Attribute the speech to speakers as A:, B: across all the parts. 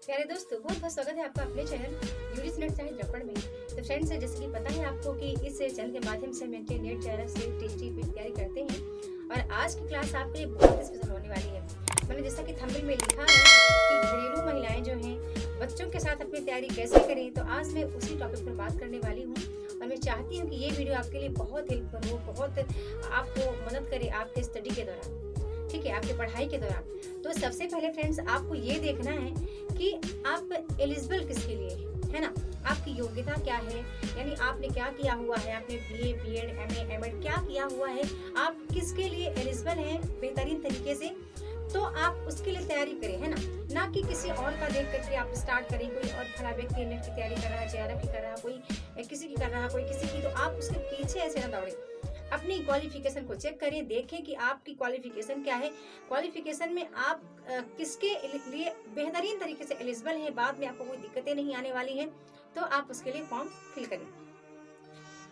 A: प्यारे दोस्तों, बहुत बहुत स्वागत है आपका अपने चैनल यूजीसी नेट साइंस रपड़ में। तो फ्रेंड्स, जैसे कि पता है आपको कि इस चैनल के माध्यम से हम नेट चैनल से टीटी की तैयारी करते हैं और आज की क्लास आपके लिए बहुत स्पेशल होने वाली है। मैंने जैसा कि थंबनेल में लिखा है कि घरेलू महिलाएं जो हैं बच्चों के साथ अपनी तैयारी कैसे करें, तो आज मैं उसी टॉपिक पर बात करने वाली हूँ और मैं चाहती हूँ कि ये वीडियो आपके लिए बहुत हेल्पफुल हो, बहुत आपको मदद करे आपके स्टडी के दौरान, ठीक है, आपके पढ़ाई के दौरान। तो सबसे पहले फ्रेंड्स, आपको ये देखना है कि आप एलिजिबल किसके लिए है ना, आपकी योग्यता क्या है, यानी आपने क्या किया हुआ है, आपने बीए, बीएड, एमए, एमएड क्या किया हुआ है, आप किसके लिए एलिजिबल हैं बेहतरीन तरीके से, तो आप उसके लिए तैयारी करें, है ना कि किसी और का देख करके आप स्टार्ट करें। कोई और खड़ा व्यक्ति नेट की तैयारी कर रहा है, जेआरएफ की कर रहा है, कोई किसी की कर रहा है, कोई किसी की, तो आप उसके पीछे ऐसे ना दौड़े। अपनी क्वालिफिकेशन को चेक करें, देखें कि आपकी क्वालिफिकेशन क्या है, क्वालिफिकेशन में आप किसके लिए बेहतरीन तरीके से एलिजिबल है, बाद में आपको कोई दिक्कतें नहीं आने वाली हैं, तो आप उसके लिए फॉर्म फिल करें।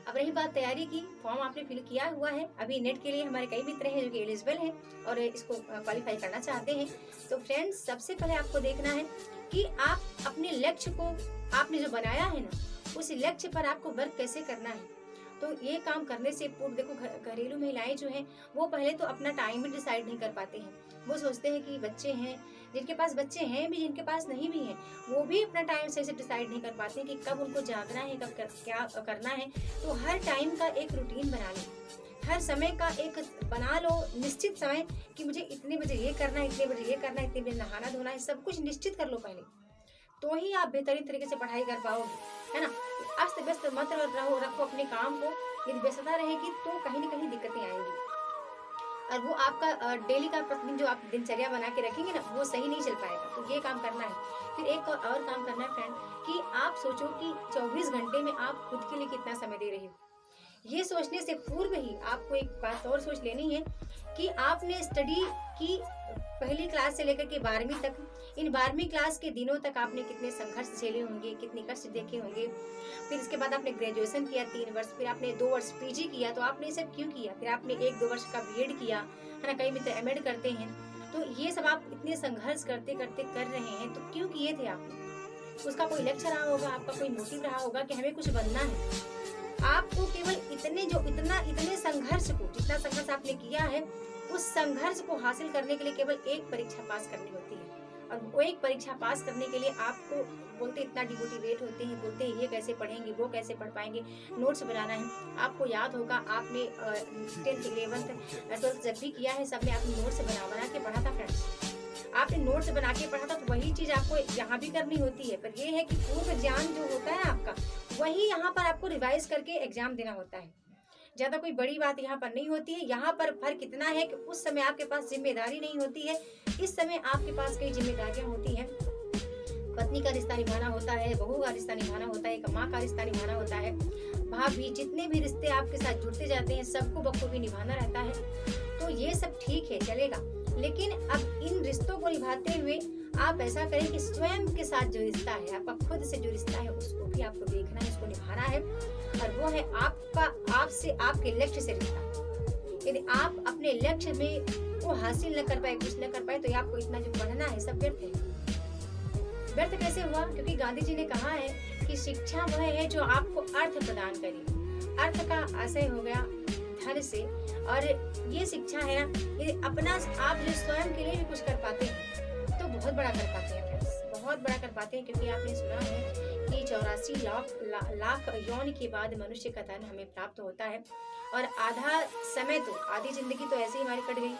A: अब रही बात तैयारी की, फॉर्म आपने फिल किया हुआ है, अभी नेट के लिए हमारे कई मित्र हैं जो कि एलिजिबल हैं और इसको क्वालिफाई करना चाहते हैं। तो फ्रेंड्स, सबसे पहले आपको देखना है कि आप अपने लक्ष्य को, आपने जो बनाया है ना, उस लक्ष्य पर आपको वर्क कैसे करना है। तो ये काम करने से पूर्व देखो, घरेलू महिलाएं जो हैं वो पहले तो अपना टाइम भी डिसाइड नहीं कर पाते हैं। वो सोचते हैं कि बच्चे हैं, जिनके पास बच्चे हैं भी, जिनके पास नहीं भी हैं, वो भी अपना टाइम सही से डिसाइड नहीं कर पाते कि कब उनको जागना है, कब क्या करना है। तो हर टाइम का एक रूटीन बना लो, हर समय का एक बना लो निश्चित समय कि मुझे इतने बजे ये करना है, इतने बजे ये करना है, इतने बजे नहाना धोना है, सब कुछ निश्चित कर लो पहले, तो ही आप बेहतरीन तरीके से पढ़ाई कर पाओगे, है ना। अस्त व्यस्त मत रखो अपने काम को, यदि व्यस्तता रहेगी तो कहीं ना कहीं दिक्कतें आएंगी और वो आपका डेली का प्रतिदिन जो आप दिनचर्या बना के रखेंगे ना, वो सही नहीं चल पाएगा। तो ये काम करना है। फिर एक और काम करना है फ्रेंड, कि आप सोचो कि 24 घंटे में आप खुद के लिए कितना समय दे रहे हो। ये सोचने से पूर्व ही आपको एक बात और सोच लेनी है कि आपने स्टडी की पहली क्लास से लेकर के 12वीं तक, इन 12वीं क्लास के दिनों तक आपने कितने संघर्ष झेले होंगे, कितने कष्ट देखे होंगे। फिर इसके बाद आपने ग्रेजुएशन किया 3 वर्ष, फिर आपने 2 वर्ष पीजी किया, तो आपने ये सब क्यों किया। फिर आपने 1-2 वर्ष का बीएड किया, है ना, कई मित्र एमएड करते हैं। तो ये सब आप इतने संघर्ष करते करते कर रहे हैं, तो क्यों किए थे आपने। उसका कोई लक्ष्य रहा होगा, आपका कोई मोटिव रहा होगा कि हमें कुछ बनना है। आपको केवल इतने संघर्ष को, जितना संघर्ष आपने किया है, उस संघर्ष को हासिल करने के लिए केवल एक परीक्षा पास करनी होती है। और वो एक परीक्षा पास करने के लिए आपको बोलते इतना डिमोटिवेट होते हैं, बोलते हैं ये कैसे पढ़ेंगे, वो कैसे पढ़ पाएंगे, नोट्स बनाना है। आपको याद होगा आपने 10th 11th 12th जब भी किया है, सब में आपने नोट्स बना के पढ़ा था फ्रेंड्स। आपने नोट्स बना के पढ़ा था, तो वही चीज आपको यहाँ भी करनी होती है। पर ये है कि पूर्व ज्ञान जो होता है आपका, वही यहाँ पर आपको रिवाइज करके एग्जाम देना होता है। ज्यादा कोई बड़ी बात यहाँ पर नहीं होती है। यहाँ पर फर्क इतना है कि उस समय आपके पास जिम्मेदारी नहीं होती है, इस समय आपके पास कई जिम्मेदारियां होती हैं। पत्नी का रिश्ता निभाना होता है, बहू का रिश्ता निभाना होता है, एक माँ का रिश्ता निभाना होता है, भाभी, जितने भी रिश्ते आपके साथ जुड़ते जाते हैं सबको बखूबी निभाना रहता है। तो ये सब ठीक है, चलेगा, लेकिन अब इन रिश्तों को निभाते हुए आप ऐसा करें कि स्वयं के साथ जो रिश्ता है, आपका खुद से जो रिश्ता है, उसको भी आपको देखना है, उसको निभाना है। और वो है आपका आपसे, आपके लक्ष्य से रिश्ता। यदि आप अपने लक्ष्य में वो हासिल न कर पाए, कुछ न कर पाए, तो आपको इतना जो पढ़ना है सब व्यर्थ है। व्यर्थ कैसे हुआ? क्योंकि गांधी जी ने कहा है कि शिक्षा वह है जो आपको अर्थ प्रदान करे। अर्थ का आशय हो गया धन से, और ये शिक्षा है ना, ये अपना आप जो स्वयं के लिए भी कुछ कर पाते हैं तो बहुत बड़ा कर पाते हैं फ्रेंड्स, बहुत बड़ा कर पाते हैं। क्योंकि आपने सुना है कि 84 लाख यौन के बाद मनुष्य का धन हमें प्राप्त होता है, और आधा समय तो, आधी जिंदगी तो ऐसे ही हमारी कट गई,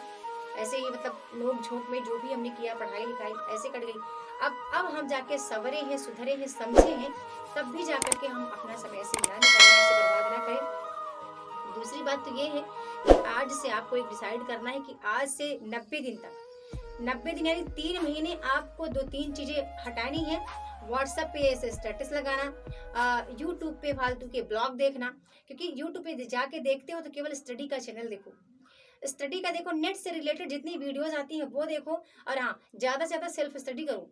A: ऐसे ही मतलब नोक झोंक में जो भी हमने किया, पढ़ाई लिखाई ऐसे कट गई। अब हम जाके सवरे हैं, सुधरे हैं, समझे हैं, तब भी जाकर के हम अपना समय ऐसे ना निकालें, ऐसे बर्बाद ना करें। दूसरी बात तो ये है कि आज से आपको एक डिसाइड करना है कि आज से 90 दिन तक, 90 दिन यानी 3 महीने आपको 2-3 चीजें हटानी है। व्हाट्सएप पे ऐसे स्टेटस लगाना, यूट्यूब पे फालतू के ब्लॉग देखना, क्योंकि यूट्यूब पे जाके देखते हो तो केवल स्टडी का चैनल देखो, स्टडी का देखो, नेट से रिलेटेड जितनी वीडियोस आती हैं वो देखो, और हाँ, ज्यादा से ज्यादा सेल्फ स्टडी करो।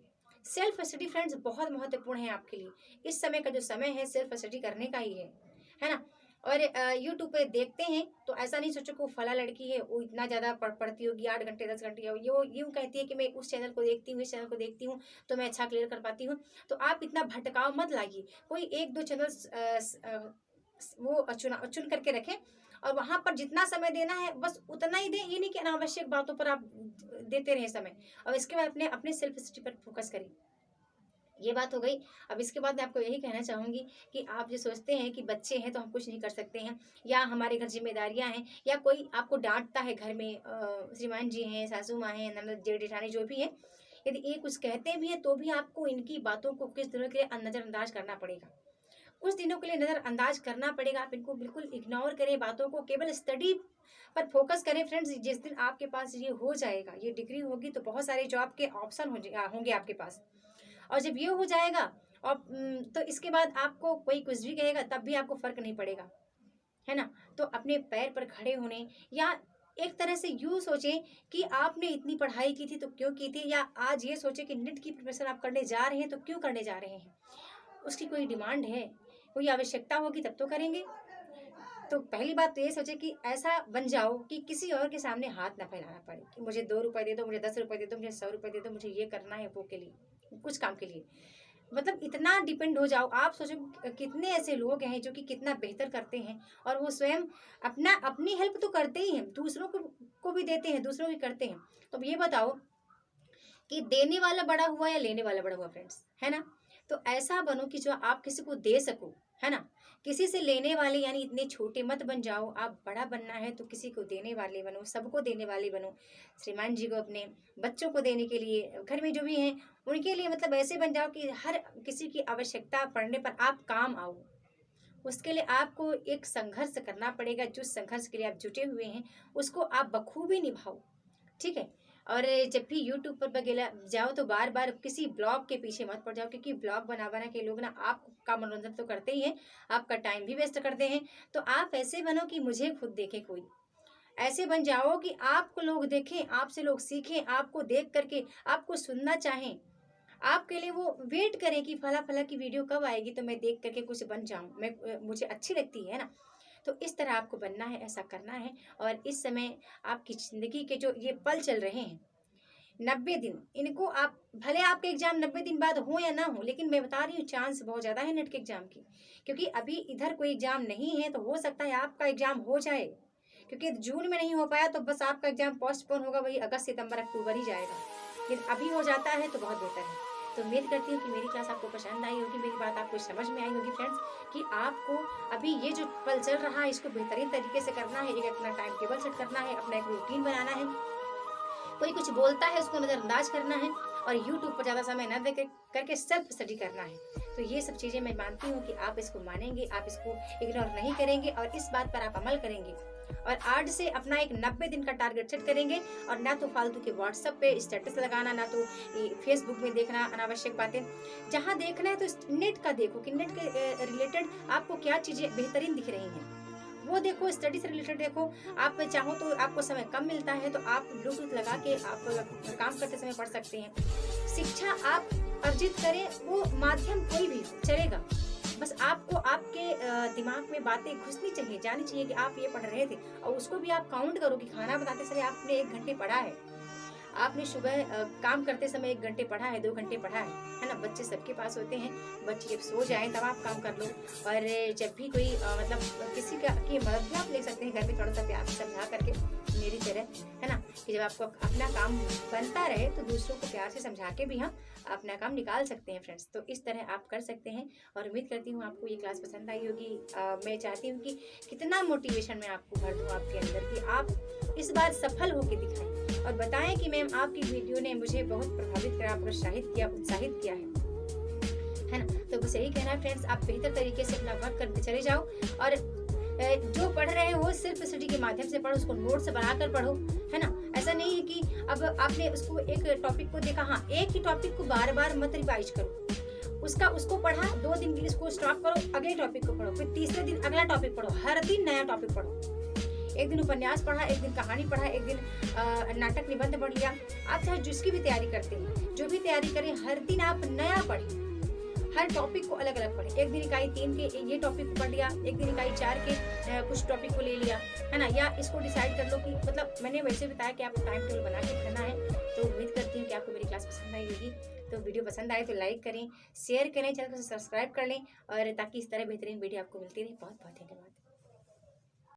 A: सेल्फ स्टडी फ्रेंड्स बहुत महत्वपूर्ण है आपके लिए। इस समय का जो समय है सेल्फ स्टडी करने का ही है ना। और यूट्यूब पे देखते हैं तो ऐसा नहीं सोचो कि वो फला लड़की है वो इतना ज़्यादा पढ़ती होगी, 8 घंटे 10 घंटे, ये वो यूँ कहती है कि मैं उस चैनल को देखती हूँ, इस चैनल को देखती हूँ तो मैं अच्छा क्लियर कर पाती हूँ। तो आप इतना भटकाव मत लाइए, कोई 1-2 चैनल वो चुन करके रखें और वहाँ पर जितना समय देना है बस उतना ही दें। ये नहीं कि अनावश्यक बातों पर आप देते रहें समय, और इसके बाद अपने अपने सेल्फ स्टडी पर फोकस करें। ये बात हो गई। अब इसके बाद मैं आपको यही कहना चाहूँगी कि आप जो सोचते हैं कि बच्चे हैं तो हम कुछ नहीं कर सकते हैं, या हमारे घर ज़िम्मेदारियाँ हैं, या कोई आपको डाँटता है घर में, श्रीमान जी हैं, सासू माँ हैं, ननद जेठ-जेठानी जो भी है, यदि ये कुछ कहते भी हैं तो भी आपको इनकी बातों को कुछ दिनों के लिए नज़रअंदाज करना पड़ेगा। कुछ दिनों के लिए नज़रअंदाज करना पड़ेगा, आप इनको बिल्कुल इग्नोर करें, बातों को केवल स्टडी पर फोकस करें। फ्रेंड्स, जिस दिन आपके पास ये हो जाएगा, ये डिग्री होगी तो बहुत सारे जॉब के ऑप्शन होंगे आपके पास। और जब ये हो जाएगा और तो इसके बाद आपको कोई कुछ भी कहेगा तब भी आपको फ़र्क नहीं पड़ेगा, है ना? तो अपने पैर पर खड़े होने, या एक तरह से यूँ सोचें कि आपने इतनी पढ़ाई की थी तो क्यों की थी, या आज ये सोचें कि नेट की प्रिपरेशन आप करने जा रहे हैं तो क्यों करने जा रहे हैं। उसकी कोई डिमांड है, कोई आवश्यकता होगी तब तो करेंगे। तो पहली बात तो ये सोचें कि ऐसा बन जाओ कि किसी और के सामने हाथ ना फैलाना पड़े कि मुझे 2 रुपए दे दो, मुझे 10 रुपए दे दो, मुझे 100 रुपए दे दो, मुझे ये करना है वो के लिए, कुछ काम के लिए। मतलब इतना डिपेंड हो जाओ। आप सोचो कितने ऐसे लोग हैं जो कि कितना बेहतर करते हैं और वो स्वयं अपनी हेल्प तो करते ही हैं, दूसरों को भी देते हैं, दूसरों की करते हैं। तो अब ये बताओ कि देने वाला बड़ा हुआ या लेने वाला बड़ा हुआ फ्रेंड्स, है ना? तो ऐसा बनो कि जो आप किसी को दे सको, है ना? किसी से लेने वाले यानी इतने छोटे मत बन जाओ। आप बड़ा बनना है तो किसी को देने वाले बनो, सबको देने वाले बनो। श्रीमान जी को, अपने बच्चों को देने के लिए, घर में जो भी हैं उनके लिए, मतलब ऐसे बन जाओ कि हर किसी की आवश्यकता पड़ने पर आप काम आओ। उसके लिए आपको एक संघर्ष करना पड़ेगा, जो संघर्ष के लिए आप जुटे हुए हैं उसको आप बखूबी निभाओ, ठीक है? और जब भी यूट्यूब पर वगैरह जाओ तो बार बार किसी ब्लॉग के पीछे मत पड़ जाओ, क्योंकि ब्लॉग बना बना के लोग ना आपका मनोरंजन तो करते ही हैं, आपका टाइम भी वेस्ट करते हैं। तो आप ऐसे बनो कि मुझे खुद देखे कोई, ऐसे बन जाओ कि आपको लोग देखें, आपसे लोग सीखें, आपको देख करके आपको सुनना चाहें, आपके लिए वो वेट करें कि फला फला की वीडियो कब आएगी तो मैं देख करके कुछ बन जाऊं, मुझे अच्छी लगती है ना। तो इस तरह आपको बनना है, ऐसा करना है। और इस समय आपकी ज़िंदगी के जो ये पल चल रहे हैं, 90 दिन, इनको आप भले आपके एग्ज़ाम 90 दिन बाद हो या ना हो, लेकिन मैं बता रही हूँ चांस बहुत ज़्यादा है नेट के एग्ज़ाम की, क्योंकि अभी इधर कोई एग्ज़ाम नहीं है तो हो सकता है आपका एग्ज़ाम हो जाए, क्योंकि जून में नहीं हो पाया तो बस आपका एग्ज़ाम पोस्टपोन होगा, वही अगस्त सितंबर अक्टूबर ही जाएगा। लेकिन अभी हो जाता है तो बहुत बेहतर है। तो उम्मीद करती हूँ कि मेरी क्लास आपको पसंद आई होगी, मेरी बात आपको समझ में आई होगी फ्रेंड्स, कि आपको अभी ये जो पल चल रहा है इसको बेहतरीन तरीके से करना है, एक अपना टाइम टेबल सेट करना है, अपना एक रूटीन बनाना है। कोई कुछ बोलता है उसको नज़रअंदाज करना है और यूट्यूब पर ज़्यादा समय न दे करके सेल्फ स्टडी करना है। तो ये सब चीज़ें मैं मानती हूँ कि आप इसको मानेंगे, आप इसको इग्नोर नहीं करेंगे और इस बात पर आप अमल करेंगे और आज से अपना एक 90 दिन का टारगेट सेट करेंगे। और ना तो फालतू के व्हाट्सएप पे स्टेटस लगाना, ना तो फेसबुक में देखना अनावश्यक बातें। जहाँ देखना है तो नेट का देखो कि नेट के रिलेटेड आपको क्या चीज़ें बेहतरीन दिख रही हैं, वो देखो। स्टडी से रिलेटेड देखो। आप चाहो तो आपको समय कम मिलता है तो आप ब्लूटूथ लगा के आप काम करते समय पढ़ सकते हैं। शिक्षा आप अर्जित करें, वो माध्यम कोई भी चलेगा, बस आपको आपके दिमाग में बातें घुसनी चाहिए, जानी चाहिए कि आप ये पढ़ रहे थे। और उसको भी आप काउंट करो कि खाना बनाते समय आपने 1 घंटे पढ़ा है, आपने सुबह काम करते समय 1 घंटे पढ़ा है, 2 घंटे पढ़ा है ना। बच्चे सबके पास होते हैं, बच्चे जब सो जाएं तब आप काम कर लो। और जब भी कोई मतलब किसी की मदद भी आप ले सकते हैं घर में, थोड़ा सा प्यार से समझा करके, मेरी तरह, है ना, कि जब आपको अपना काम बनता रहे तो दूसरों को प्यार से समझा के भी हम अपना काम निकाल सकते हैं फ्रेंड्स। तो इस तरह आप कर सकते हैं और उम्मीद करती हूँ आपको ये क्लास पसंद आई होगी। मैं चाहती हूँ कि कितना मोटिवेशन मैं आपको भर दूँ आपके अंदर, कि आप इस बार सफल होकर दिखाएं और बताएं कि मैम आपकी वीडियो ने मुझे बहुत प्रभावित करा, प्रोत्साहित किया, उत्साहित किया है ना। तो बस यही कहना है फ्रेंड्स, आप बेहतर तरीके से अपना वर्क करते चले जाओ और जो पढ़ रहे हैं वो सिर्फ स्टडी के माध्यम से पढ़ो, उसको नोट्स बनाकर पढ़ो, है ना। ऐसा नहीं है कि अब आपने उसको एक टॉपिक को देखा, हाँ एक ही टॉपिक को बार बार मत रिवाइज करो। उसको पढ़ा, 2 दिन के लिए इसको स्टॉप करो, अगले टॉपिक को पढ़ो, फिर तीसरे दिन अगला टॉपिक पढ़ो, हर दिन नया टॉपिक पढ़ो। एक दिन उपन्यास पढ़ा, एक दिन कहानी पढ़ा, एक दिन नाटक निबंध पढ़ लिया। आप चाहे जिसकी भी तैयारी करते हैं, जो भी तैयारी करें, हर दिन आप नया पढ़ें, हर टॉपिक को अलग अलग पढ़ें। एक दिन इकाई 3 के ये टॉपिक को पढ़ लिया, एक दिन इकाई 4 के कुछ टॉपिक को ले लिया, है ना। या इसको डिसाइड कर लो कि मतलब मैंने वैसे बताया कि आपको टाइम टेबल बना के पढ़ना है। तो उम्मीद करती हूँ कि आपको मेरी क्लास पसंद आई होगी। तो वीडियो पसंद आए तो लाइक करें, शेयर करें, चैनल को सब्सक्राइब कर लें, और ताकि इस तरह बेहतरीन वीडियो आपको मिलती रहे। बहुत बहुत धन्यवाद।